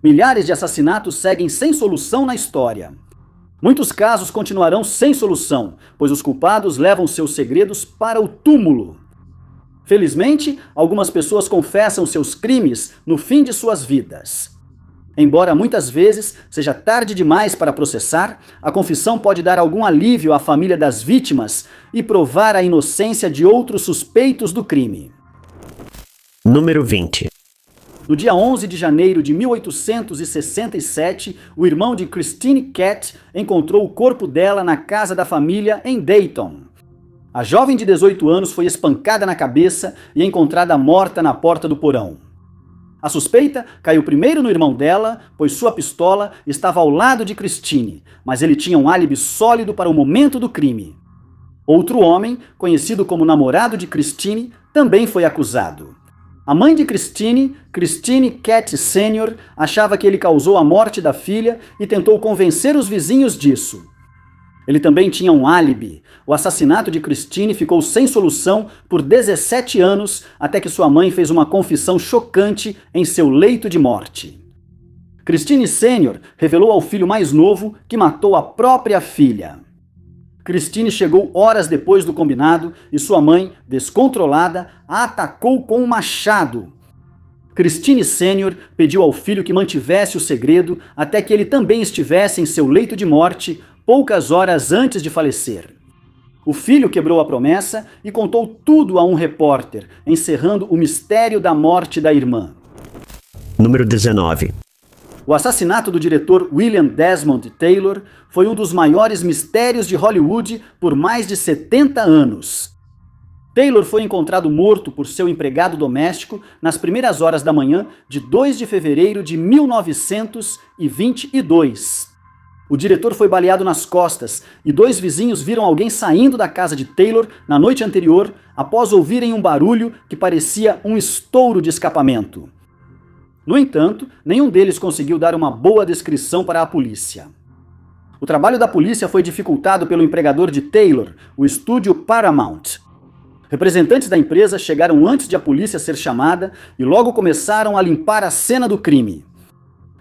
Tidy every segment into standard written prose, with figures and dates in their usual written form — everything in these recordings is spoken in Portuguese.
Milhares de assassinatos seguem sem solução na história. Muitos casos continuarão sem solução, pois os culpados levam seus segredos para o túmulo. Felizmente, algumas pessoas confessam seus crimes no fim de suas vidas. Embora muitas vezes seja tarde demais para processar, a confissão pode dar algum alívio à família das vítimas e provar a inocência de outros suspeitos do crime. Número 20. No dia 11 de janeiro de 1867, o irmão de Christine Cat encontrou o corpo dela na casa da família em Dayton. A jovem de 18 anos foi espancada na cabeça e encontrada morta na porta do porão. A suspeita caiu primeiro no irmão dela, pois sua pistola estava ao lado de Christine, mas ele tinha um álibi sólido para o momento do crime. Outro homem, conhecido como namorado de Christine, também foi acusado. A mãe de Christine, Christine Cat Sr., achava que ele causou a morte da filha e tentou convencer os vizinhos disso. Ele também tinha um álibi. O assassinato de Christine ficou sem solução por 17 anos, até que sua mãe fez uma confissão chocante em seu leito de morte. Christine Sr. revelou ao filho mais novo que matou a própria filha. Christine chegou horas depois do combinado e sua mãe, descontrolada, a atacou com um machado. Christine Sr. pediu ao filho que mantivesse o segredo até que ele também estivesse em seu leito de morte, poucas horas antes de falecer. O filho quebrou a promessa e contou tudo a um repórter, encerrando o mistério da morte da irmã. Número 19. O assassinato do diretor William Desmond Taylor foi um dos maiores mistérios de Hollywood por mais de 70 anos. Taylor foi encontrado morto por seu empregado doméstico nas primeiras horas da manhã de 2 de fevereiro de 1922. O diretor foi baleado nas costas e 2 vizinhos viram alguém saindo da casa de Taylor na noite anterior após ouvirem um barulho que parecia um estouro de escapamento. No entanto, nenhum deles conseguiu dar uma boa descrição para a polícia. O trabalho da polícia foi dificultado pelo empregador de Taylor, o estúdio Paramount. Representantes da empresa chegaram antes de a polícia ser chamada e logo começaram a limpar a cena do crime.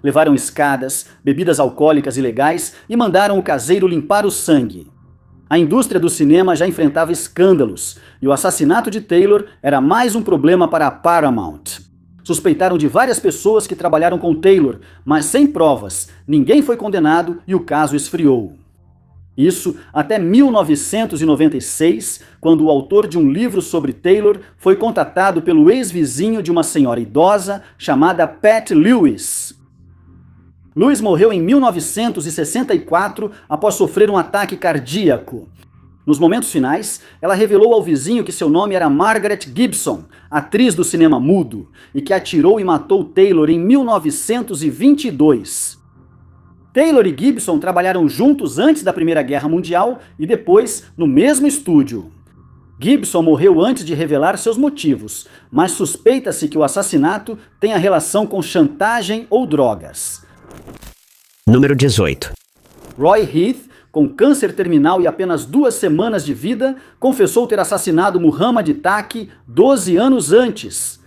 Levaram escadas, bebidas alcoólicas ilegais e mandaram o caseiro limpar o sangue. A indústria do cinema já enfrentava escândalos e o assassinato de Taylor era mais um problema para a Paramount. Suspeitaram de várias pessoas que trabalharam com Taylor, mas sem provas, ninguém foi condenado e o caso esfriou. Isso até 1996, quando o autor de um livro sobre Taylor foi contatado pelo ex-vizinho de uma senhora idosa chamada Pat Lewis. Lewis morreu em 1964 após sofrer um ataque cardíaco. Nos momentos finais, ela revelou ao vizinho que seu nome era Margaret Gibson, atriz do cinema mudo, e que atirou e matou Taylor em 1922. Taylor e Gibson trabalharam juntos antes da Primeira Guerra Mundial e depois no mesmo estúdio. Gibson morreu antes de revelar seus motivos, mas suspeita-se que o assassinato tenha relação com chantagem ou drogas. Número 18. Roy Heath, com câncer terminal e apenas 2 semanas de vida, confessou ter assassinado Muhammad Taqi 12 anos antes.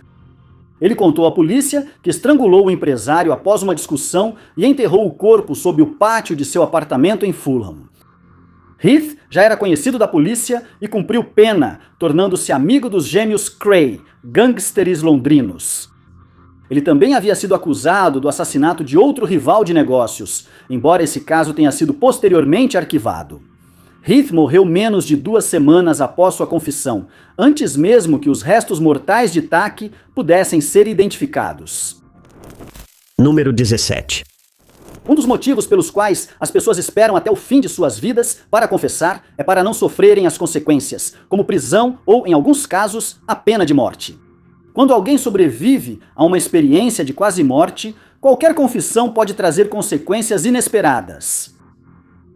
Ele contou à polícia que estrangulou o empresário após uma discussão e enterrou o corpo sob o pátio de seu apartamento em Fulham. Heath já era conhecido da polícia e cumpriu pena, tornando-se amigo dos gêmeos Cray, gangsters londrinos. Ele também havia sido acusado do assassinato de outro rival de negócios, embora esse caso tenha sido posteriormente arquivado. Heath morreu menos de 2 semanas após sua confissão, antes mesmo que os restos mortais de Taqi pudessem ser identificados. Número 17. Um dos motivos pelos quais as pessoas esperam até o fim de suas vidas para confessar é para não sofrerem as consequências, como prisão ou, em alguns casos, a pena de morte. Quando alguém sobrevive a uma experiência de quase morte, qualquer confissão pode trazer consequências inesperadas.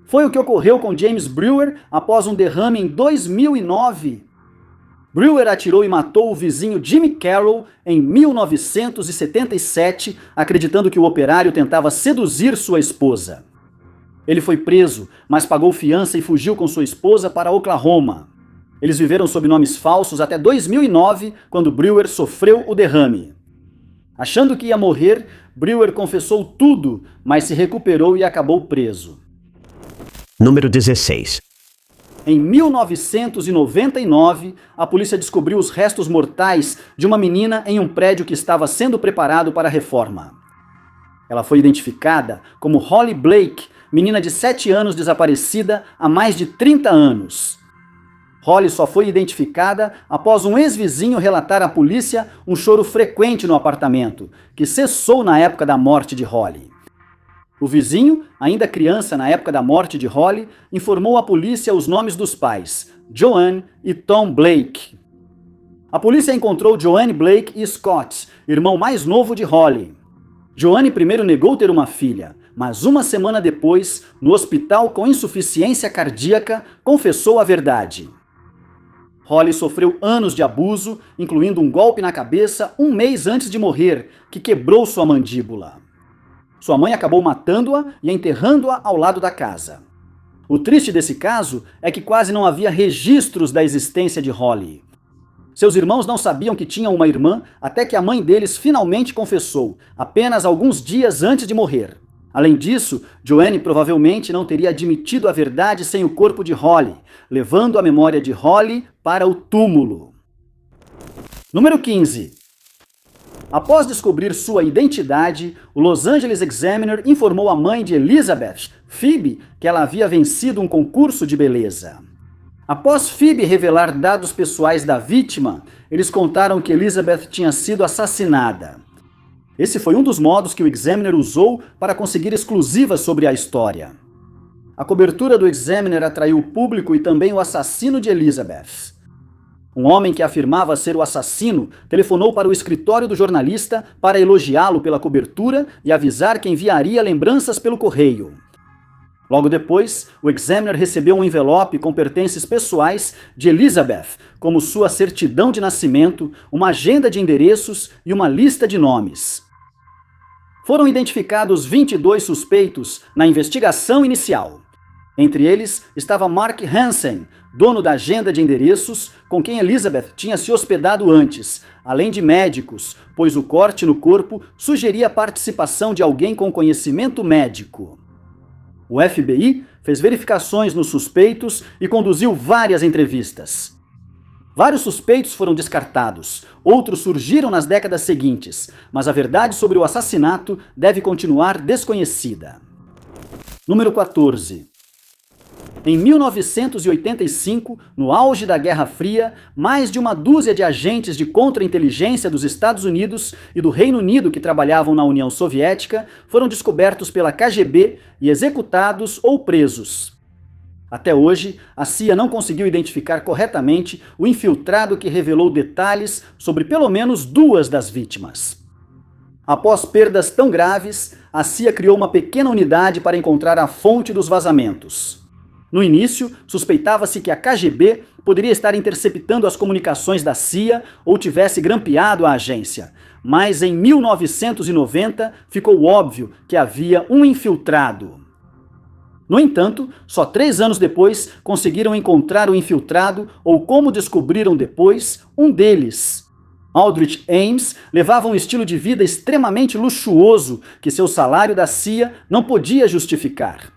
Foi o que ocorreu com James Brewer após um derrame em 2009. Brewer atirou e matou o vizinho Jimmy Carroll em 1977, acreditando que o operário tentava seduzir sua esposa. Ele foi preso, mas pagou fiança e fugiu com sua esposa para Oklahoma. Eles viveram sob nomes falsos até 2009, quando Brewer sofreu o derrame. Achando que ia morrer, Brewer confessou tudo, mas se recuperou e acabou preso. Número 16. Em 1999, a polícia descobriu os restos mortais de uma menina em um prédio que estava sendo preparado para a reforma. Ela foi identificada como Holly Blake, menina de 7 anos desaparecida há mais de 30 anos. Holly só foi identificada após um ex-vizinho relatar à polícia um choro frequente no apartamento, que cessou na época da morte de Holly. O vizinho, ainda criança na época da morte de Holly, informou à polícia os nomes dos pais, Joanne e Tom Blake. A polícia encontrou Joanne Blake e Scott, irmão mais novo de Holly. Joanne primeiro negou ter uma filha, mas uma semana depois, no hospital com insuficiência cardíaca, confessou a verdade. Holly sofreu anos de abuso, incluindo um golpe na cabeça um mês antes de morrer, que quebrou sua mandíbula. Sua mãe acabou matando-a e enterrando-a ao lado da casa. O triste desse caso é que quase não havia registros da existência de Holly. Seus irmãos não sabiam que tinham uma irmã até que a mãe deles finalmente confessou, apenas alguns dias antes de morrer. Além disso, Joanne provavelmente não teria admitido a verdade sem o corpo de Holly, levando a memória de Holly para o túmulo. Número 15. Após descobrir sua identidade, o Los Angeles Examiner informou a mãe de Elizabeth, Phoebe, que ela havia vencido um concurso de beleza. Após Phoebe revelar dados pessoais da vítima, eles contaram que Elizabeth tinha sido assassinada. Esse foi um dos modos que o Examiner usou para conseguir exclusivas sobre a história. A cobertura do Examiner atraiu o público e também o assassino de Elizabeth. Um homem que afirmava ser o assassino telefonou para o escritório do jornalista para elogiá-lo pela cobertura e avisar que enviaria lembranças pelo correio. Logo depois, o Examiner recebeu um envelope com pertences pessoais de Elizabeth, como sua certidão de nascimento, uma agenda de endereços e uma lista de nomes. Foram identificados 22 suspeitos na investigação inicial. Entre eles estava Mark Hansen, dono da agenda de endereços, com quem Elizabeth tinha se hospedado antes, além de médicos, pois o corte no corpo sugeria a participação de alguém com conhecimento médico. O FBI fez verificações nos suspeitos e conduziu várias entrevistas. Vários suspeitos foram descartados, outros surgiram nas décadas seguintes, mas a verdade sobre o assassinato deve continuar desconhecida. Número 14. Em 1985, no auge da Guerra Fria, mais de uma dúzia de agentes de contra-inteligência dos Estados Unidos e do Reino Unido que trabalhavam na União Soviética foram descobertos pela KGB e executados ou presos. Até hoje, a CIA não conseguiu identificar corretamente o infiltrado que revelou detalhes sobre pelo menos 2 das vítimas. Após perdas tão graves, a CIA criou uma pequena unidade para encontrar a fonte dos vazamentos. No início, suspeitava-se que a KGB poderia estar interceptando as comunicações da CIA ou tivesse grampeado a agência. Mas em 1990 ficou óbvio que havia um infiltrado. No entanto, só 3 anos depois conseguiram encontrar o infiltrado, ou como descobriram depois, um deles. Aldrich Ames levava um estilo de vida extremamente luxuoso que seu salário da CIA não podia justificar.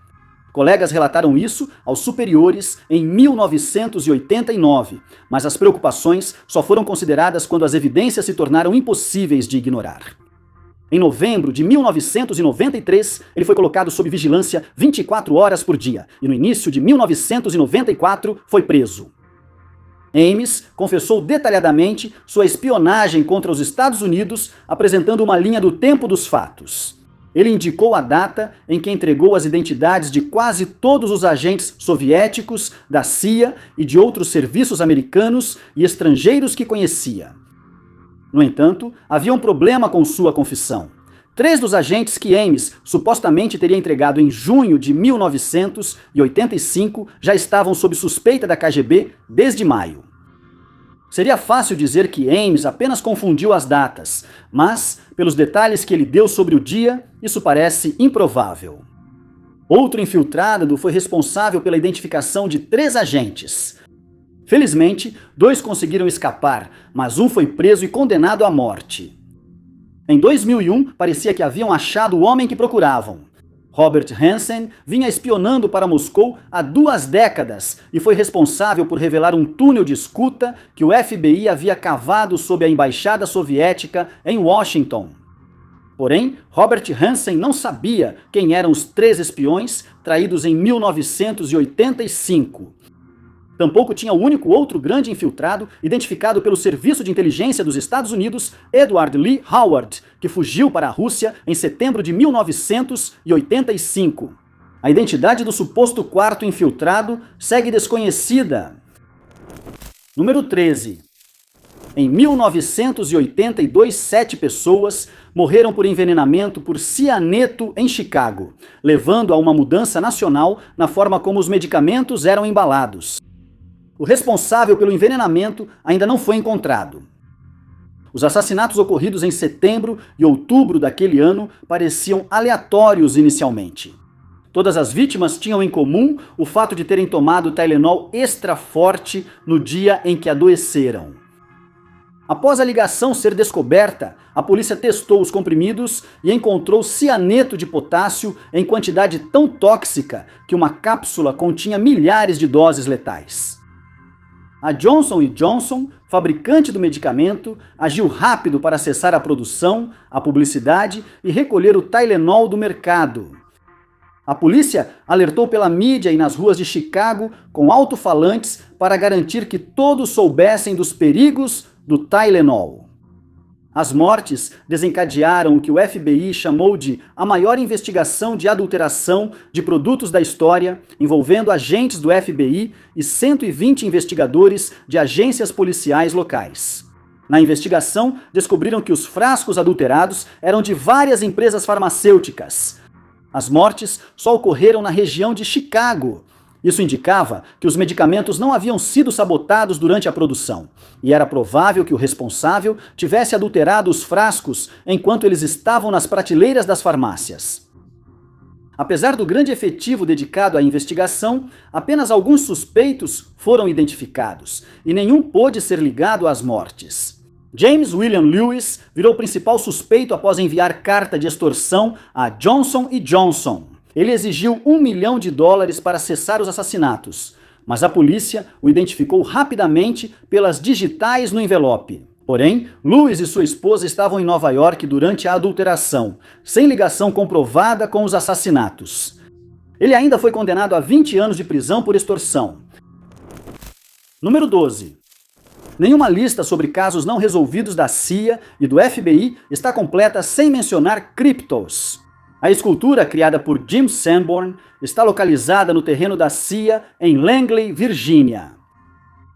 Colegas relataram isso aos superiores em 1989, mas as preocupações só foram consideradas quando as evidências se tornaram impossíveis de ignorar. Em novembro de 1993, ele foi colocado sob vigilância 24 horas por dia e no início de 1994 foi preso. Ames confessou detalhadamente sua espionagem contra os Estados Unidos, apresentando uma linha do tempo dos fatos. Ele indicou a data em que entregou as identidades de quase todos os agentes soviéticos, da CIA e de outros serviços americanos e estrangeiros que conhecia. No entanto, havia um problema com sua confissão. 3 dos agentes que Ames supostamente teria entregado em junho de 1985 já estavam sob suspeita da KGB desde maio. Seria fácil dizer que Ames apenas confundiu as datas, mas, pelos detalhes que ele deu sobre o dia, isso parece improvável. Outro infiltrado foi responsável pela identificação de 3 agentes. Felizmente, 2 conseguiram escapar, mas um foi preso e condenado à morte. Em 2001, parecia que haviam achado o homem que procuravam. Robert Hansen vinha espionando para Moscou há 2 décadas e foi responsável por revelar um túnel de escuta que o FBI havia cavado sob a embaixada soviética em Washington. Porém, Robert Hansen não sabia quem eram os 3 espiões traídos em 1985. Tampouco tinha o único outro grande infiltrado, identificado pelo Serviço de Inteligência dos Estados Unidos, Edward Lee Howard, que fugiu para a Rússia em setembro de 1985. A identidade do suposto 4º infiltrado segue desconhecida. Número 13. Em 1982, 7 pessoas morreram por envenenamento por cianeto em Chicago, levando a uma mudança nacional na forma como os medicamentos eram embalados. O responsável pelo envenenamento ainda não foi encontrado. Os assassinatos ocorridos em setembro e outubro daquele ano pareciam aleatórios inicialmente. Todas as vítimas tinham em comum o fato de terem tomado Tylenol extra forte no dia em que adoeceram. Após a ligação ser descoberta, a polícia testou os comprimidos e encontrou cianeto de potássio em quantidade tão tóxica que uma cápsula continha milhares de doses letais. A Johnson & Johnson, fabricante do medicamento, agiu rápido para cessar a produção, a publicidade e recolher o Tylenol do mercado. A polícia alertou pela mídia e nas ruas de Chicago com alto-falantes para garantir que todos soubessem dos perigos do Tylenol. As mortes desencadearam o que o FBI chamou de a maior investigação de adulteração de produtos da história, envolvendo agentes do FBI e 120 investigadores de agências policiais locais. Na investigação, descobriram que os frascos adulterados eram de várias empresas farmacêuticas. As mortes só ocorreram na região de Chicago. Isso indicava que os medicamentos não haviam sido sabotados durante a produção, e era provável que o responsável tivesse adulterado os frascos enquanto eles estavam nas prateleiras das farmácias. Apesar do grande efetivo dedicado à investigação, apenas alguns suspeitos foram identificados, e nenhum pôde ser ligado às mortes. James William Lewis virou principal suspeito após enviar carta de extorsão a Johnson & Johnson. Ele exigiu $1 milhão para cessar os assassinatos, mas a polícia o identificou rapidamente pelas digitais no envelope. Porém, Lewis e sua esposa estavam em Nova York durante a adulteração, sem ligação comprovada com os assassinatos. Ele ainda foi condenado a 20 anos de prisão por extorsão. Número 12. Nenhuma lista sobre casos não resolvidos da CIA e do FBI está completa sem mencionar criptos. A escultura, criada por Jim Sanborn, está localizada no terreno da CIA em Langley, Virgínia.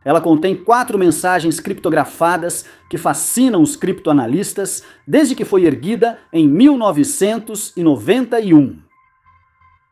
Ela contém 4 mensagens criptografadas que fascinam os criptoanalistas desde que foi erguida em 1991.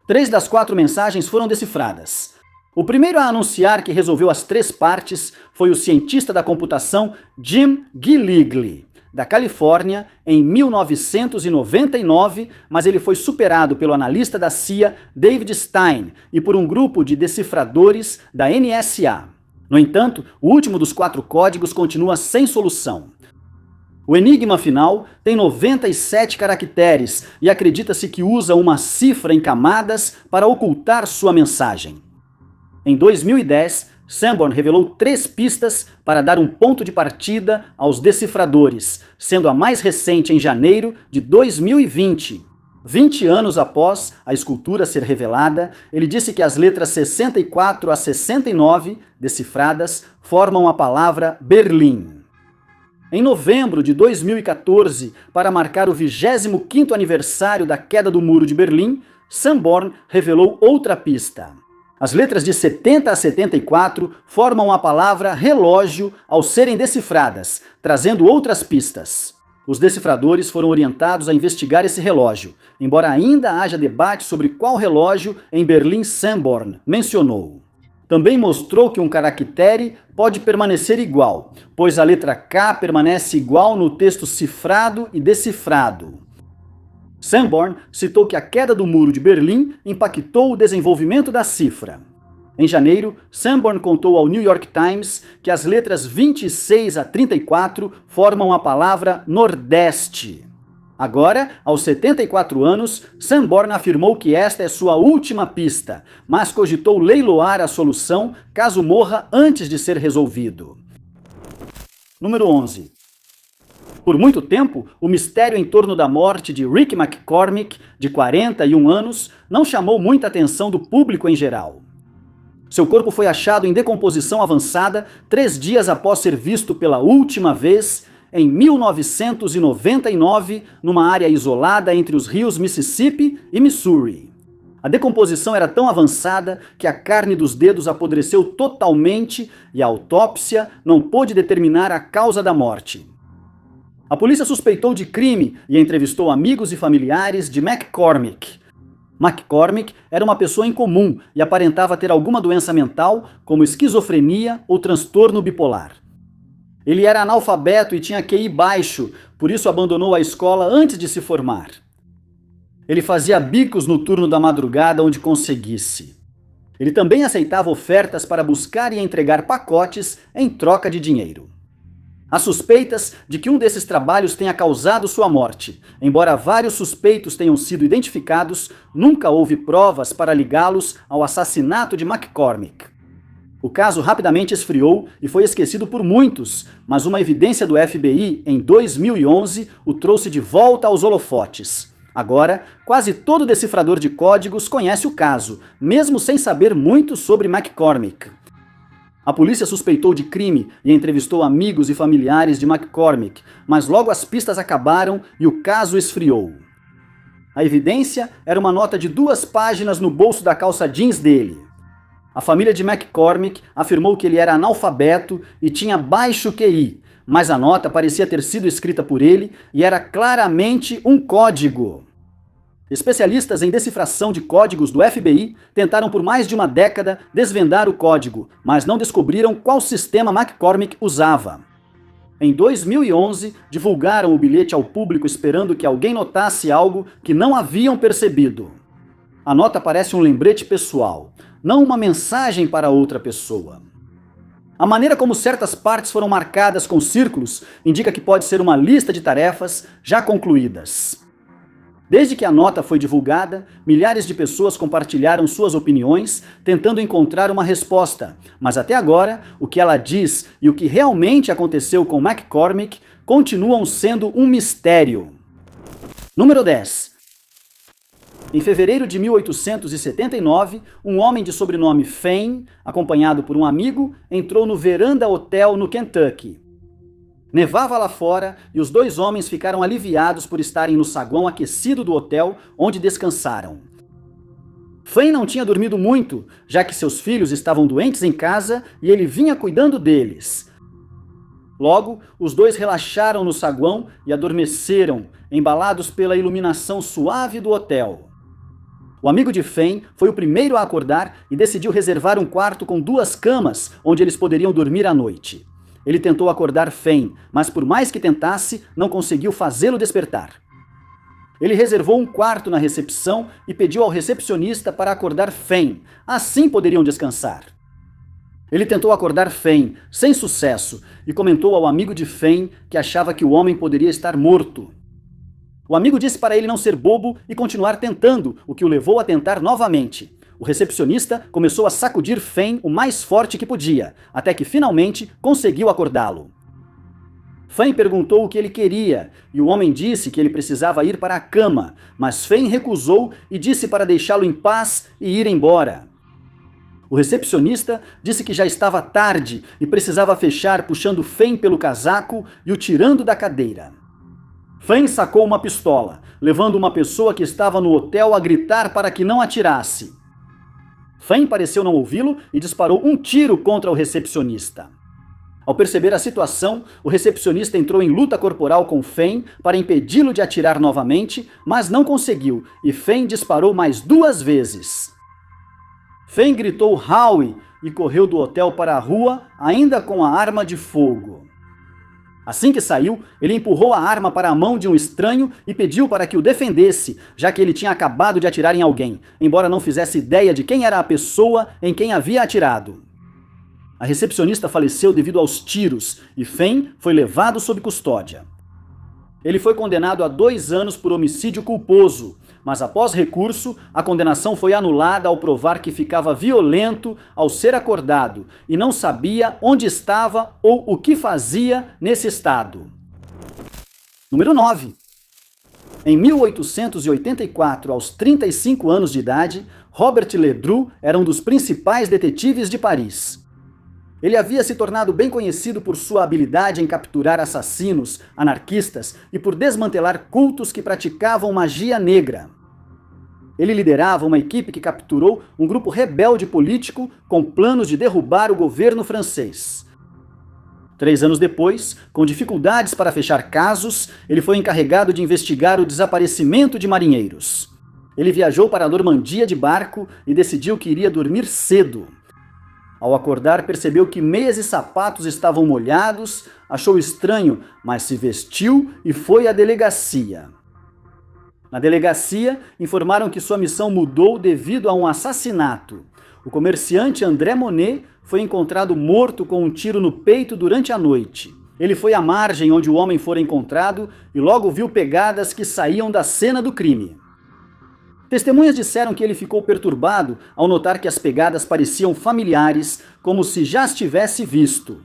3 das 4 mensagens foram decifradas. O primeiro a anunciar que resolveu as 3 partes foi o cientista da computação Jim Gilligly, da Califórnia, em 1999, mas ele foi superado pelo analista da CIA David Stein e por um grupo de decifradores da NSA. No entanto, o último dos 4 códigos continua sem solução. O enigma final tem 97 caracteres e acredita-se que usa uma cifra em camadas para ocultar sua mensagem. Em 2010, Sanborn revelou 3 pistas para dar um ponto de partida aos decifradores, sendo a mais recente em janeiro de 2020. 20 anos após a escultura ser revelada, ele disse que as letras 64 a 69, decifradas, formam a palavra Berlim. Em novembro de 2014, para marcar o 25º aniversário da queda do Muro de Berlim, Sanborn revelou outra pista. As letras de 70 a 74 formam a palavra relógio ao serem decifradas, trazendo outras pistas. Os decifradores foram orientados a investigar esse relógio, embora ainda haja debate sobre qual relógio em Berlim Sanborn mencionou. Também mostrou que um caractere pode permanecer igual, pois a letra K permanece igual no texto cifrado e decifrado. Sanborn citou que a queda do Muro de Berlim impactou o desenvolvimento da cifra. Em janeiro, Sanborn contou ao New York Times que as letras 26 a 34 formam a palavra Nordeste. Agora, aos 74 anos, Sanborn afirmou que esta é sua última pista, mas cogitou leiloar a solução caso morra antes de ser resolvido. Número 11. Por muito tempo, o mistério em torno da morte de Rick McCormick, de 41 anos, não chamou muita atenção do público em geral. Seu corpo foi achado em decomposição avançada 3 dias após ser visto pela última vez, em 1999, numa área isolada entre os rios Mississippi e Missouri. A decomposição era tão avançada que a carne dos dedos apodreceu totalmente e a autópsia não pôde determinar a causa da morte. A polícia suspeitou de crime e entrevistou amigos e familiares de McCormick. McCormick era uma pessoa incomum e aparentava ter alguma doença mental, como esquizofrenia ou transtorno bipolar. Ele era analfabeto e tinha QI baixo, por isso abandonou a escola antes de se formar. Ele fazia bicos no turno da madrugada onde conseguisse. Ele também aceitava ofertas para buscar e entregar pacotes em troca de dinheiro. Há suspeitas de que um desses trabalhos tenha causado sua morte. Embora vários suspeitos tenham sido identificados, nunca houve provas para ligá-los ao assassinato de McCormick. O caso rapidamente esfriou e foi esquecido por muitos, mas uma evidência do FBI em 2011 o trouxe de volta aos holofotes. Agora, quase todo decifrador de códigos conhece o caso, mesmo sem saber muito sobre McCormick. A polícia suspeitou de crime e entrevistou amigos e familiares de McCormick, mas logo as pistas acabaram e o caso esfriou. A evidência era uma nota de 2 páginas no bolso da calça jeans dele. A família de McCormick afirmou que ele era analfabeto e tinha baixo QI, mas a nota parecia ter sido escrita por ele e era claramente um código. Especialistas em decifração de códigos do FBI tentaram por mais de uma década desvendar o código, mas não descobriram qual sistema McCormick usava. Em 2011, divulgaram o bilhete ao público esperando que alguém notasse algo que não haviam percebido. A nota parece um lembrete pessoal, não uma mensagem para outra pessoa. A maneira como certas partes foram marcadas com círculos indica que pode ser uma lista de tarefas já concluídas. Desde que a nota foi divulgada, milhares de pessoas compartilharam suas opiniões, tentando encontrar uma resposta, mas até agora, o que ela diz e o que realmente aconteceu com McCormick continuam sendo um mistério. Número 10. Em fevereiro de 1879, um homem de sobrenome Fane, acompanhado por um amigo, entrou no Veranda Hotel no Kentucky. Nevava lá fora e os 2 homens ficaram aliviados por estarem no saguão aquecido do hotel onde descansaram. Fane não tinha dormido muito, já que seus filhos estavam doentes em casa e ele vinha cuidando deles. Logo, os 2 relaxaram no saguão e adormeceram, embalados pela iluminação suave do hotel. O amigo de Fane foi o primeiro a acordar e decidiu reservar um quarto com 2 camas onde eles poderiam dormir à noite. Ele tentou acordar Fane, mas por mais que tentasse, não conseguiu fazê-lo despertar. Ele reservou um quarto na recepção e pediu ao recepcionista para acordar Fane, assim poderiam descansar. Ele tentou acordar Fane, sem sucesso, e comentou ao amigo de Fane que achava que o homem poderia estar morto. O amigo disse para ele não ser bobo e continuar tentando, o que o levou a tentar novamente. O recepcionista começou a sacudir Fane o mais forte que podia, até que finalmente conseguiu acordá-lo. Fane perguntou o que ele queria, e o homem disse que ele precisava ir para a cama, mas Fane recusou e disse para deixá-lo em paz e ir embora. O recepcionista disse que já estava tarde e precisava fechar puxando Fane pelo casaco e o tirando da cadeira. Fane sacou uma pistola, levando uma pessoa que estava no hotel a gritar para que não atirasse. Fane pareceu não ouvi-lo e disparou um tiro contra o recepcionista. Ao perceber a situação, o recepcionista entrou em luta corporal com Fane para impedi-lo de atirar novamente, mas não conseguiu e Fane disparou mais 2 vezes. Fane gritou "Howie" e correu do hotel para a rua, ainda com a arma de fogo. Assim que saiu, ele empurrou a arma para a mão de um estranho e pediu para que o defendesse, já que ele tinha acabado de atirar em alguém, embora não fizesse ideia de quem era a pessoa em quem havia atirado. A recepcionista faleceu devido aos tiros e Fane foi levado sob custódia. Ele foi condenado a 2 anos por homicídio culposo, mas após recurso, a condenação foi anulada ao provar que ficava violento ao ser acordado e não sabia onde estava ou o que fazia nesse estado. Número 9. Em 1884, aos 35 anos de idade, Robert Ledru era um dos principais detetives de Paris. Ele havia se tornado bem conhecido por sua habilidade em capturar assassinos, anarquistas e por desmantelar cultos que praticavam magia negra. Ele liderava uma equipe que capturou um grupo rebelde político com planos de derrubar o governo francês. 3 anos depois, com dificuldades para fechar casos, ele foi encarregado de investigar o desaparecimento de marinheiros. Ele viajou para a Normandia de barco e decidiu que iria dormir cedo. Ao acordar, percebeu que meias e sapatos estavam molhados, achou estranho, mas se vestiu e foi à delegacia. Na delegacia, informaram que sua missão mudou devido a um assassinato. O comerciante André Monet foi encontrado morto com um tiro no peito durante a noite. Ele foi à margem onde o homem fora encontrado e logo viu pegadas que saíam da cena do crime. Testemunhas disseram que ele ficou perturbado ao notar que as pegadas pareciam familiares, como se já as tivesse visto.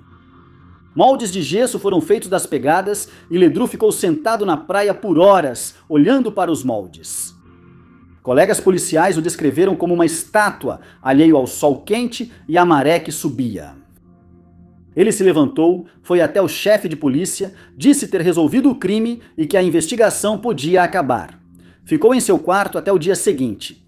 Moldes de gesso foram feitos das pegadas e Ledru ficou sentado na praia por horas, olhando para os moldes. Colegas policiais o descreveram como uma estátua, alheio ao sol quente e à maré que subia. Ele se levantou, foi até o chefe de polícia, disse ter resolvido o crime e que a investigação podia acabar. Ficou em seu quarto até o dia seguinte.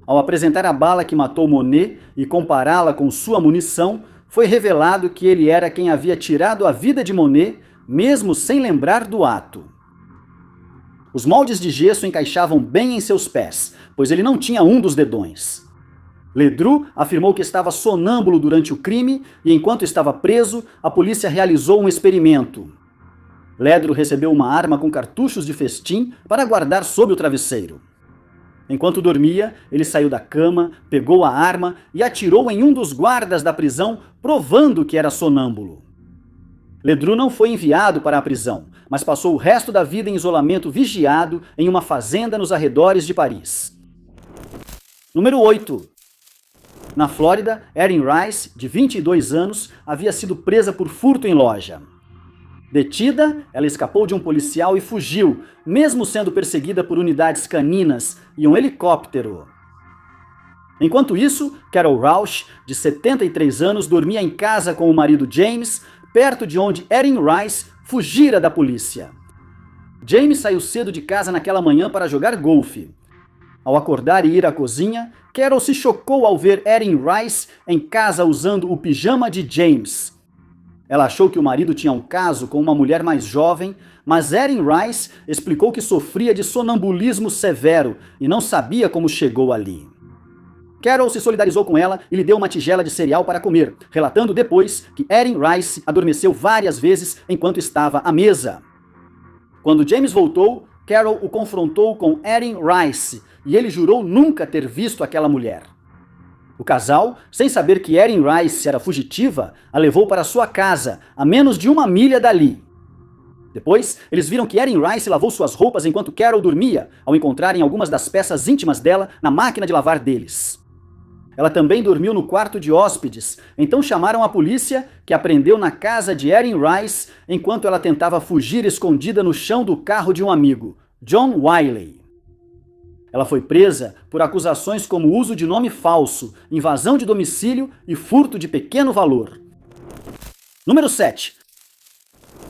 Ao apresentar a bala que matou Monet e compará-la com sua munição, foi revelado que ele era quem havia tirado a vida de Monet, mesmo sem lembrar do ato. Os moldes de gesso encaixavam bem em seus pés, pois ele não tinha um dos dedões. Ledru afirmou que estava sonâmbulo durante o crime e, enquanto estava preso, a polícia realizou um experimento. Ledru recebeu uma arma com cartuchos de festim para guardar sob o travesseiro. Enquanto dormia, ele saiu da cama, pegou a arma e atirou em um dos guardas da prisão, provando que era sonâmbulo. Ledru não foi enviado para a prisão, mas passou o resto da vida em isolamento vigiado em uma fazenda nos arredores de Paris. Número 8. Na Flórida, Erin Rice, de 22 anos, havia sido presa por furto em loja. Detida, ela escapou de um policial e fugiu, mesmo sendo perseguida por unidades caninas e um helicóptero. Enquanto isso, Carol Rauch, de 73 anos, dormia em casa com o marido James, perto de onde Erin Rice fugira da polícia. James saiu cedo de casa naquela manhã para jogar golfe. Ao acordar e ir à cozinha, Carol se chocou ao ver Erin Rice em casa usando o pijama de James. Ela achou que o marido tinha um caso com uma mulher mais jovem, mas Erin Rice explicou que sofria de sonambulismo severo e não sabia como chegou ali. Carol se solidarizou com ela e lhe deu uma tigela de cereal para comer, relatando depois que Erin Rice adormeceu várias vezes enquanto estava à mesa. Quando James voltou, Carol o confrontou com Erin Rice e ele jurou nunca ter visto aquela mulher. O casal, sem saber que Erin Rice era fugitiva, a levou para sua casa, a menos de 1 milha dali. Depois, eles viram que Erin Rice lavou suas roupas enquanto Carol dormia, ao encontrarem algumas das peças íntimas dela na máquina de lavar deles. Ela também dormiu no quarto de hóspedes, então chamaram a polícia, que a prendeu na casa de Erin Rice enquanto ela tentava fugir escondida no chão do carro de um amigo, John Wiley. Ela foi presa por acusações como uso de nome falso, invasão de domicílio e furto de pequeno valor. Número 7.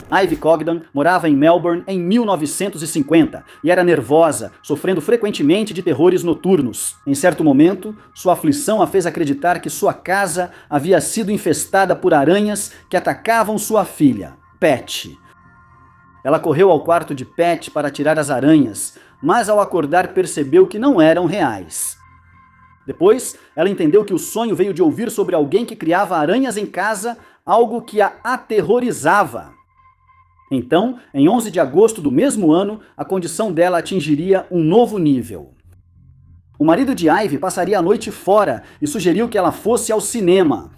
Ivy Cogdan morava em Melbourne em 1950 e era nervosa, sofrendo frequentemente de terrores noturnos. Em certo momento, sua aflição a fez acreditar que sua casa havia sido infestada por aranhas que atacavam sua filha, Pat. Ela correu ao quarto de Pat para tirar as aranhas, mas ao acordar percebeu que não eram reais. Depois, ela entendeu que o sonho veio de ouvir sobre alguém que criava aranhas em casa, algo que a aterrorizava. Então, em 11 de agosto do mesmo ano, a condição dela atingiria um novo nível. O marido de Ivy passaria a noite fora e sugeriu que ela fosse ao cinema.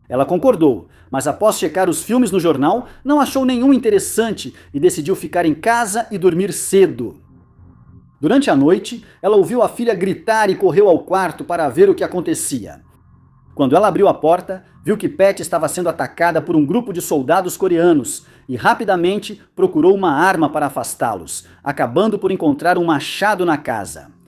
Ela concordou, mas após checar os filmes no jornal, não achou nenhum interessante e decidiu ficar em casa e dormir cedo. Durante a noite, ela ouviu a filha gritar e correu ao quarto para ver o que acontecia. Quando ela abriu a porta, viu que Pat estava sendo atacada por um grupo de soldados coreanos e rapidamente procurou uma arma para afastá-los, acabando por encontrar um machado na casa.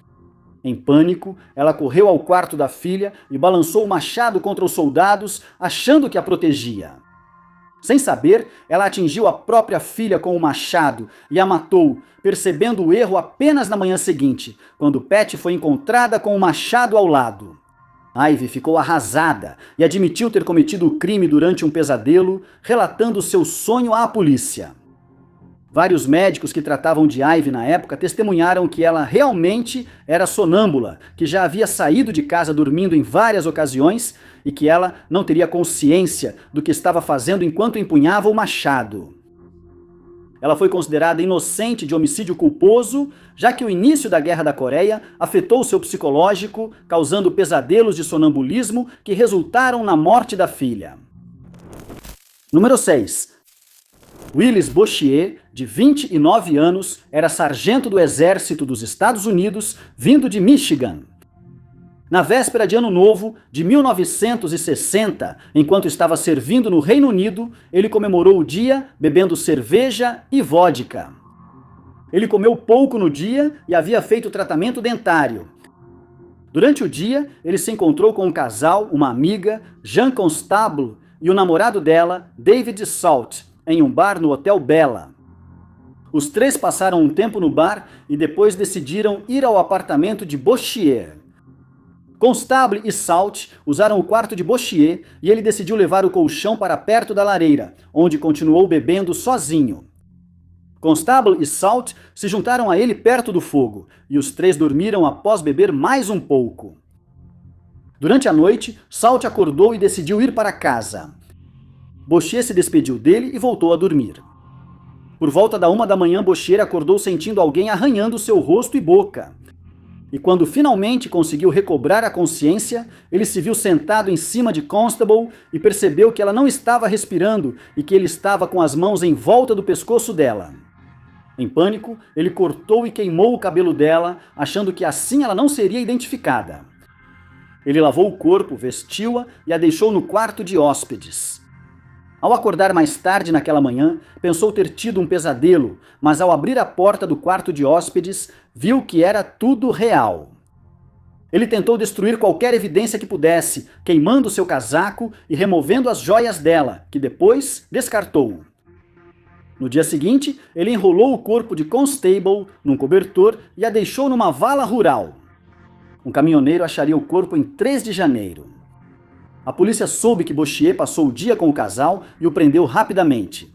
Em pânico, ela correu ao quarto da filha e balançou o machado contra os soldados, achando que a protegia. Sem saber, ela atingiu a própria filha com o machado e a matou, percebendo o erro apenas na manhã seguinte, quando Pat foi encontrada com o machado ao lado. Ivy ficou arrasada e admitiu ter cometido o crime durante um pesadelo, relatando seu sonho à polícia. Vários médicos que tratavam de Ivy na época testemunharam que ela realmente era sonâmbula, que já havia saído de casa dormindo em várias ocasiões e que ela não teria consciência do que estava fazendo enquanto empunhava o machado. Ela foi considerada inocente de homicídio culposo, já que o início da Guerra da Coreia afetou seu psicológico, causando pesadelos de sonambulismo que resultaram na morte da filha. Número 6. Willis Boshier, de 29 anos, era sargento do Exército dos Estados Unidos, vindo de Michigan. Na véspera de Ano Novo de 1960, enquanto estava servindo no Reino Unido, ele comemorou o dia bebendo cerveja e vodka. Ele comeu pouco no dia e havia feito tratamento dentário. Durante o dia, ele se encontrou com um casal, uma amiga, Jean Constable, e o namorado dela, David Salt, em um bar no Hotel Bella. Os três passaram um tempo no bar e depois decidiram ir ao apartamento de Boshier. Constable e Salt usaram o quarto de Boshier e ele decidiu levar o colchão para perto da lareira, onde continuou bebendo sozinho. Constable e Salt se juntaram a ele perto do fogo e os três dormiram após beber mais um pouco. Durante a noite, Salt acordou e decidiu ir para casa. Boshier se despediu dele e voltou a dormir. Por volta da 1 da manhã, Boshier acordou sentindo alguém arranhando seu rosto e boca. E quando finalmente conseguiu recobrar a consciência, ele se viu sentado em cima de Constable e percebeu que ela não estava respirando e que ele estava com as mãos em volta do pescoço dela. Em pânico, ele cortou e queimou o cabelo dela, achando que assim ela não seria identificada. Ele lavou o corpo, vestiu-a e a deixou no quarto de hóspedes. Ao acordar mais tarde naquela manhã, pensou ter tido um pesadelo, mas ao abrir a porta do quarto de hóspedes, viu que era tudo real. Ele tentou destruir qualquer evidência que pudesse, queimando seu casaco e removendo as joias dela, que depois descartou. No dia seguinte, ele enrolou o corpo de Constable num cobertor e a deixou numa vala rural. Um caminhoneiro acharia o corpo em 3 de janeiro. A polícia soube que Boshier passou o dia com o casal e o prendeu rapidamente.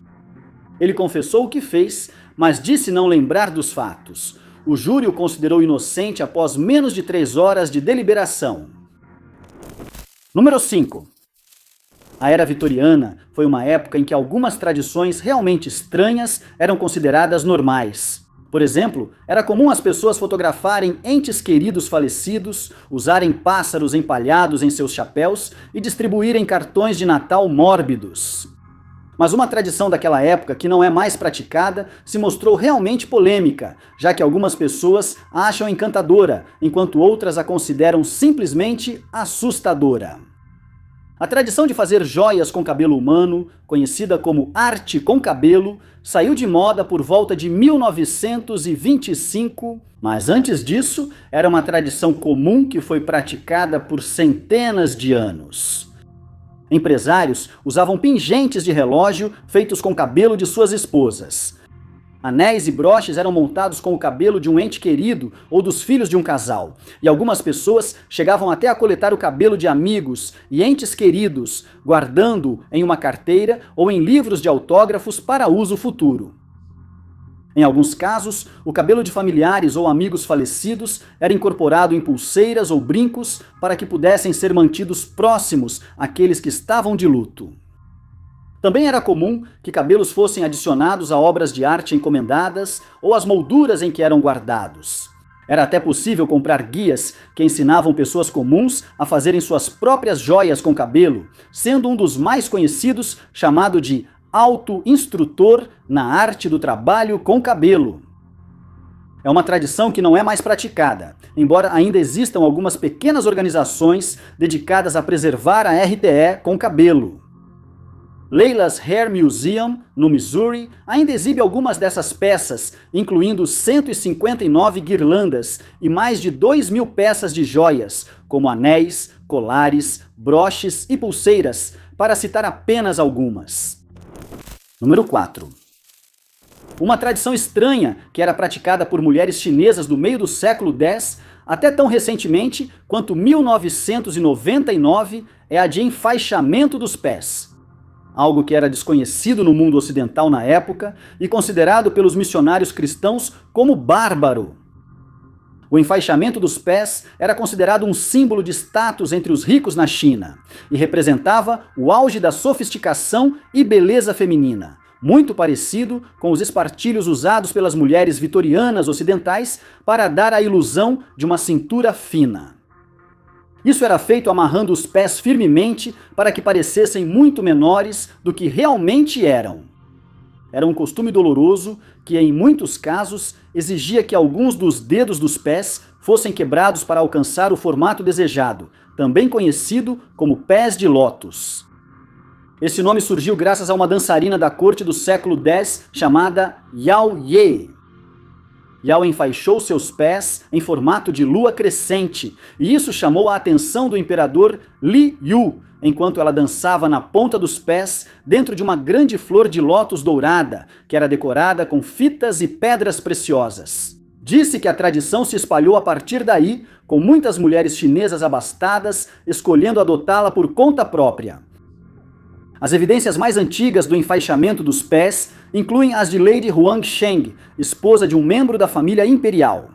Ele confessou o que fez, mas disse não lembrar dos fatos. O júri o considerou inocente após menos de 3 horas de deliberação. Número 5. A Era Vitoriana foi uma época em que algumas tradições realmente estranhas eram consideradas normais. Por exemplo, era comum as pessoas fotografarem entes queridos falecidos, usarem pássaros empalhados em seus chapéus e distribuírem cartões de Natal mórbidos. Mas uma tradição daquela época que não é mais praticada se mostrou realmente polêmica, já que algumas pessoas a acham encantadora, enquanto outras a consideram simplesmente assustadora. A tradição de fazer joias com cabelo humano, conhecida como arte com cabelo, saiu de moda por volta de 1925, mas antes disso era uma tradição comum que foi praticada por centenas de anos. Empresários usavam pingentes de relógio feitos com cabelo de suas esposas. Anéis e broches eram montados com o cabelo de um ente querido ou dos filhos de um casal, e algumas pessoas chegavam até a coletar o cabelo de amigos e entes queridos, guardando-o em uma carteira ou em livros de autógrafos para uso futuro. Em alguns casos, o cabelo de familiares ou amigos falecidos era incorporado em pulseiras ou brincos para que pudessem ser mantidos próximos àqueles que estavam de luto. Também era comum que cabelos fossem adicionados a obras de arte encomendadas ou às molduras em que eram guardados. Era até possível comprar guias que ensinavam pessoas comuns a fazerem suas próprias joias com cabelo, sendo um dos mais conhecidos chamado de auto-instrutor na arte do trabalho com cabelo. É uma tradição que não é mais praticada, embora ainda existam algumas pequenas organizações dedicadas a preservar a RTE com cabelo. Leila's Hair Museum, no Missouri, ainda exibe algumas dessas peças, incluindo 159 guirlandas e mais de 2.000 peças de joias, como anéis, colares, broches e pulseiras, para citar apenas algumas. Número 4. Uma tradição estranha que era praticada por mulheres chinesas do meio do século X até tão recentemente quanto 1999 é a de enfaixamento dos pés. Algo que era desconhecido no mundo ocidental na época e considerado pelos missionários cristãos como bárbaro. O enfaixamento dos pés era considerado um símbolo de status entre os ricos na China e representava o auge da sofisticação e beleza feminina, muito parecido com os espartilhos usados pelas mulheres vitorianas ocidentais para dar a ilusão de uma cintura fina. Isso era feito amarrando os pés firmemente para que parecessem muito menores do que realmente eram. Era um costume doloroso que, em muitos casos, exigia que alguns dos dedos dos pés fossem quebrados para alcançar o formato desejado, também conhecido como pés de lótus. Esse nome surgiu graças a uma dançarina da corte do século X chamada Yao Ye. Yao enfaixou seus pés em formato de lua crescente, e isso chamou a atenção do imperador Li Yu, enquanto ela dançava na ponta dos pés dentro de uma grande flor de lótus dourada, que era decorada com fitas e pedras preciosas. Disse que a tradição se espalhou a partir daí, com muitas mulheres chinesas abastadas escolhendo adotá-la por conta própria. As evidências mais antigas do enfaixamento dos pés incluem as de Lady Huang Sheng, esposa de um membro da família imperial.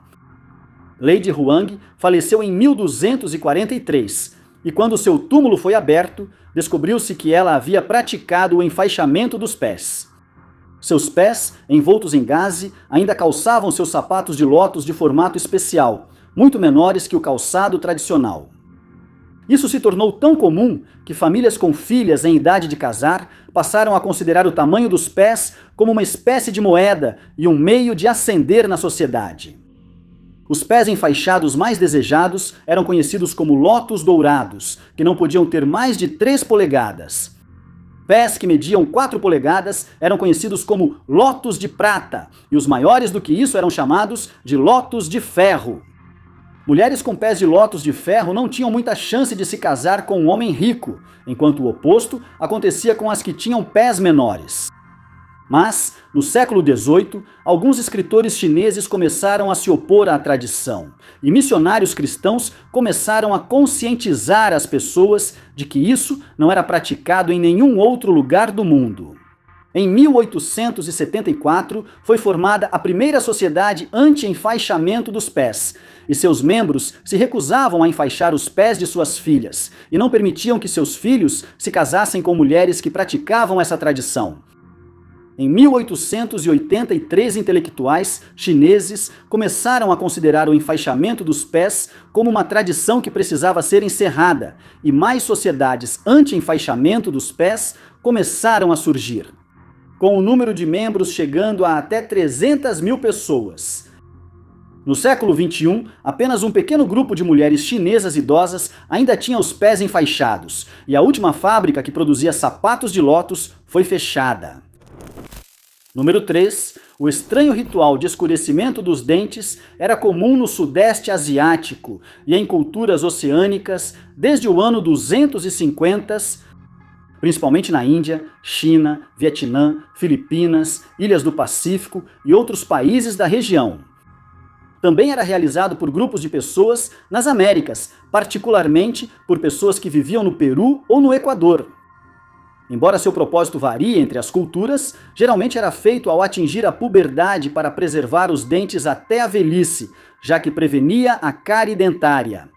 Lady Huang faleceu em 1243, e quando seu túmulo foi aberto, descobriu-se que ela havia praticado o enfaixamento dos pés. Seus pés, envoltos em gaze, ainda calçavam seus sapatos de lótus de formato especial, muito menores que o calçado tradicional. Isso se tornou tão comum que famílias com filhas em idade de casar passaram a considerar o tamanho dos pés como uma espécie de moeda e um meio de ascender na sociedade. Os pés enfaixados mais desejados eram conhecidos como lótus dourados, que não podiam ter mais de 3 polegadas. Pés que mediam 4 polegadas eram conhecidos como lótus de prata, e os maiores do que isso eram chamados de lótus de ferro. Mulheres com pés de lótus de ferro não tinham muita chance de se casar com um homem rico, enquanto o oposto acontecia com as que tinham pés menores. Mas, no século XVIII, alguns escritores chineses começaram a se opor à tradição, e missionários cristãos começaram a conscientizar as pessoas de que isso não era praticado em nenhum outro lugar do mundo. Em 1874, foi formada a primeira sociedade anti-enfaixamento dos pés, e seus membros se recusavam a enfaixar os pés de suas filhas, e não permitiam que seus filhos se casassem com mulheres que praticavam essa tradição. Em 1883, intelectuais chineses começaram a considerar o enfaixamento dos pés como uma tradição que precisava ser encerrada, e mais sociedades anti-enfaixamento dos pés começaram a surgir, com o número de membros chegando a até 300 mil pessoas. No século XXI, apenas um pequeno grupo de mulheres chinesas idosas ainda tinha os pés enfaixados, e a última fábrica que produzia sapatos de lótus foi fechada. Número 3. O estranho ritual de escurecimento dos dentes era comum no Sudeste Asiático e em culturas oceânicas desde o ano 250, principalmente na Índia, China, Vietnã, Filipinas, Ilhas do Pacífico e outros países da região. Também era realizado por grupos de pessoas nas Américas, particularmente por pessoas que viviam no Peru ou no Equador. Embora seu propósito varie entre as culturas, geralmente era feito ao atingir a puberdade para preservar os dentes até a velhice, já que prevenia a cárie dentária.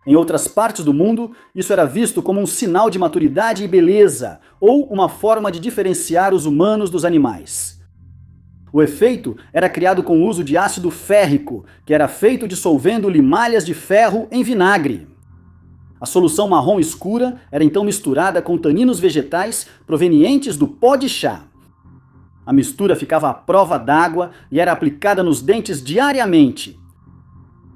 Em outras partes do mundo, isso era visto como um sinal de maturidade e beleza, ou uma forma de diferenciar os humanos dos animais. O efeito era criado com o uso de ácido férrico, que era feito dissolvendo limalhas de ferro em vinagre. A solução marrom escura era então misturada com taninos vegetais provenientes do pó de chá. A mistura ficava à prova d'água e era aplicada nos dentes diariamente.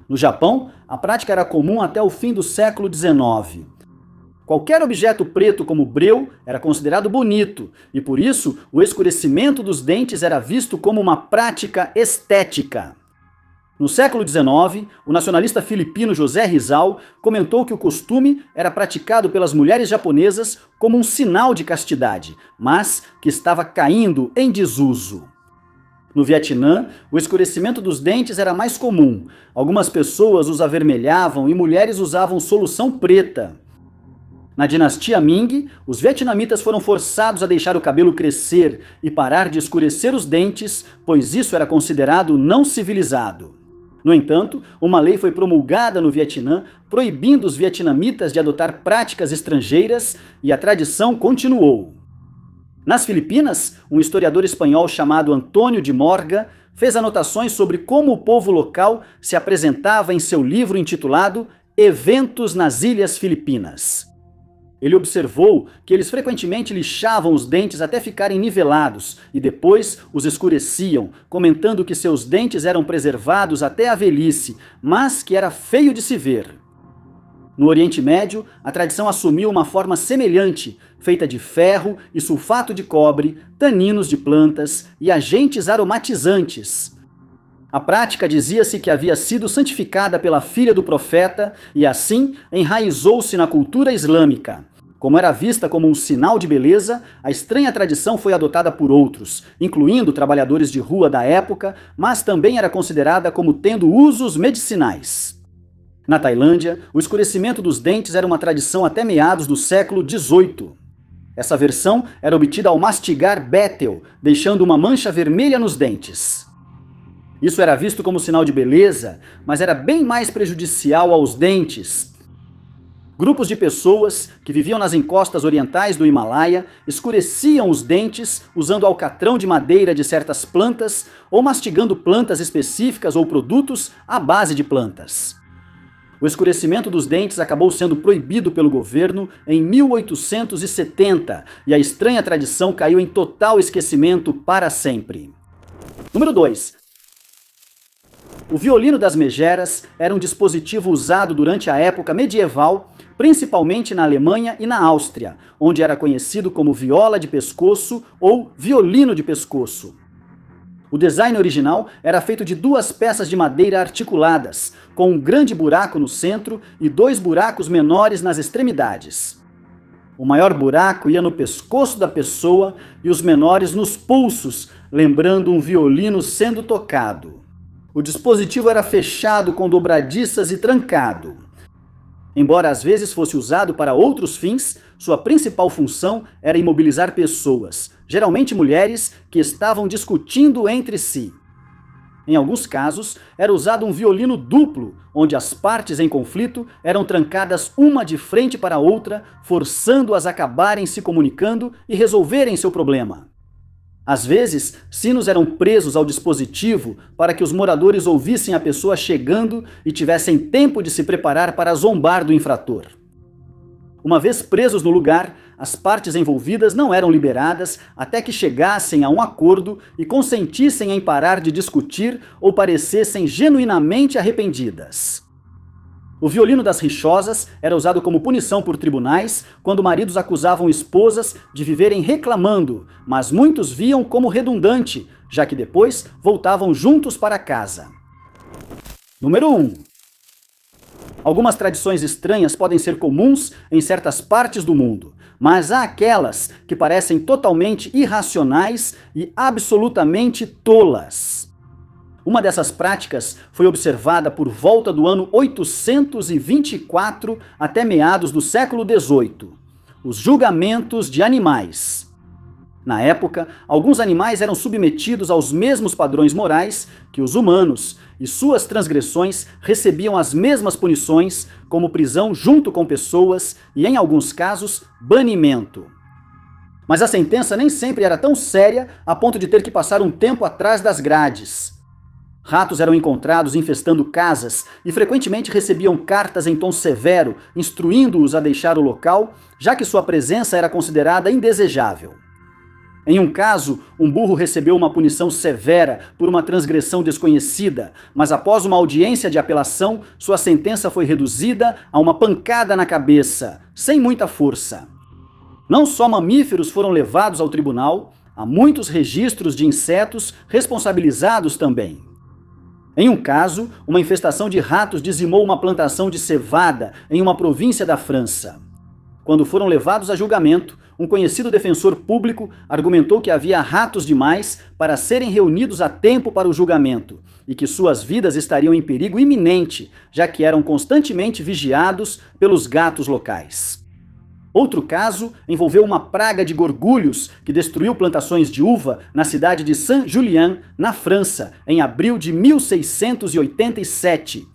No Japão, a prática era comum até o fim do século XIX. Qualquer objeto preto como breu era considerado bonito e, por isso, o escurecimento dos dentes era visto como uma prática estética. No século XIX, o nacionalista filipino José Rizal comentou que o costume era praticado pelas mulheres japonesas como um sinal de castidade, mas que estava caindo em desuso. No Vietnã, o escurecimento dos dentes era mais comum. Algumas pessoas os avermelhavam e mulheres usavam solução preta. Na dinastia Ming, os vietnamitas foram forçados a deixar o cabelo crescer e parar de escurecer os dentes, pois isso era considerado não civilizado. No entanto, uma lei foi promulgada no Vietnã proibindo os vietnamitas de adotar práticas estrangeiras e a tradição continuou. Nas Filipinas, um historiador espanhol chamado Antônio de Morga fez anotações sobre como o povo local se apresentava em seu livro intitulado Eventos nas Ilhas Filipinas. Ele observou que eles frequentemente lixavam os dentes até ficarem nivelados e depois os escureciam, comentando que seus dentes eram preservados até a velhice, mas que era feio de se ver. No Oriente Médio, a tradição assumiu uma forma semelhante, feita de ferro e sulfato de cobre, taninos de plantas e agentes aromatizantes. A prática dizia-se que havia sido santificada pela filha do profeta e assim enraizou-se na cultura islâmica. Como era vista como um sinal de beleza, a estranha tradição foi adotada por outros, incluindo trabalhadores de rua da época, mas também era considerada como tendo usos medicinais. Na Tailândia, o escurecimento dos dentes era uma tradição até meados do século XVIII. Essa versão era obtida ao mastigar betel, deixando uma mancha vermelha nos dentes. Isso era visto como sinal de beleza, mas era bem mais prejudicial aos dentes. Grupos de pessoas que viviam nas encostas orientais do Himalaia escureciam os dentes usando alcatrão de madeira de certas plantas ou mastigando plantas específicas ou produtos à base de plantas. O escurecimento dos dentes acabou sendo proibido pelo governo em 1870 e a estranha tradição caiu em total esquecimento para sempre. Número 2. O violino das megeras era um dispositivo usado durante a época medieval, principalmente na Alemanha e na Áustria, onde era conhecido como viola de pescoço ou violino de pescoço. O design original era feito de 2 peças de madeira articuladas, com um grande buraco no centro e 2 buracos menores nas extremidades. O maior buraco ia no pescoço da pessoa e os menores nos pulsos, lembrando um violino sendo tocado. O dispositivo era fechado com dobradiças e trancado. Embora às vezes fosse usado para outros fins, sua principal função era imobilizar pessoas, geralmente mulheres, que estavam discutindo entre si. Em alguns casos, era usado um violino duplo, onde as partes em conflito eram trancadas uma de frente para a outra, forçando-as a acabarem se comunicando e resolverem seu problema. Às vezes, sinos eram presos ao dispositivo para que os moradores ouvissem a pessoa chegando e tivessem tempo de se preparar para zombar do infrator. Uma vez presos no lugar, as partes envolvidas não eram liberadas até que chegassem a um acordo e consentissem em parar de discutir ou parecessem genuinamente arrependidas. O violino das rixosas era usado como punição por tribunais quando maridos acusavam esposas de viverem reclamando, mas muitos viam como redundante, já que depois voltavam juntos para casa. Número 1. Algumas tradições estranhas podem ser comuns em certas partes do mundo, mas há aquelas que parecem totalmente irracionais e absolutamente tolas. Uma dessas práticas foi observada por volta do ano 824 até meados do século XVIII, os julgamentos de animais. Na época, alguns animais eram submetidos aos mesmos padrões morais que os humanos, e suas transgressões recebiam as mesmas punições, como prisão junto com pessoas e, em alguns casos, banimento. Mas a sentença nem sempre era tão séria a ponto de ter que passar um tempo atrás das grades. Ratos eram encontrados infestando casas e frequentemente recebiam cartas em tom severo, instruindo-os a deixar o local, já que sua presença era considerada indesejável. Em um caso, um burro recebeu uma punição severa por uma transgressão desconhecida, mas após uma audiência de apelação, sua sentença foi reduzida a uma pancada na cabeça, sem muita força. Não só mamíferos foram levados ao tribunal, há muitos registros de insetos responsabilizados também. Em um caso, uma infestação de ratos dizimou uma plantação de cevada em uma província da França. Quando foram levados a julgamento, um conhecido defensor público argumentou que havia ratos demais para serem reunidos a tempo para o julgamento e que suas vidas estariam em perigo iminente, já que eram constantemente vigiados pelos gatos locais. Outro caso envolveu uma praga de gorgulhos que destruiu plantações de uva na cidade de Saint-Julien, na França, em abril de 1687.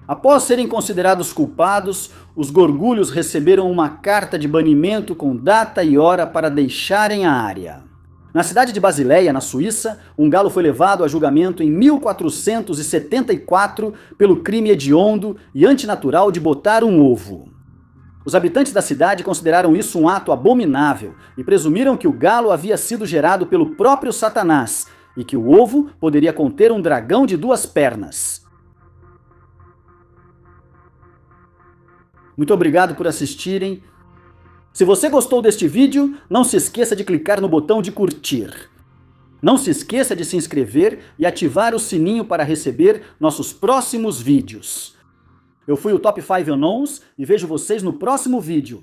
Após serem considerados culpados, os gorgulhos receberam uma carta de banimento com data e hora para deixarem a área. Na cidade de Basileia, na Suíça, um galo foi levado a julgamento em 1474 pelo crime hediondo e antinatural de botar um ovo. Os habitantes da cidade consideraram isso um ato abominável e presumiram que o galo havia sido gerado pelo próprio Satanás e que o ovo poderia conter um dragão de 2 pernas. Muito obrigado por assistirem. Se você gostou deste vídeo, não se esqueça de clicar no botão de curtir. Não se esqueça de se inscrever e ativar o sininho para receber nossos próximos vídeos. Eu fui o Top 5 Unknowns e vejo vocês no próximo vídeo.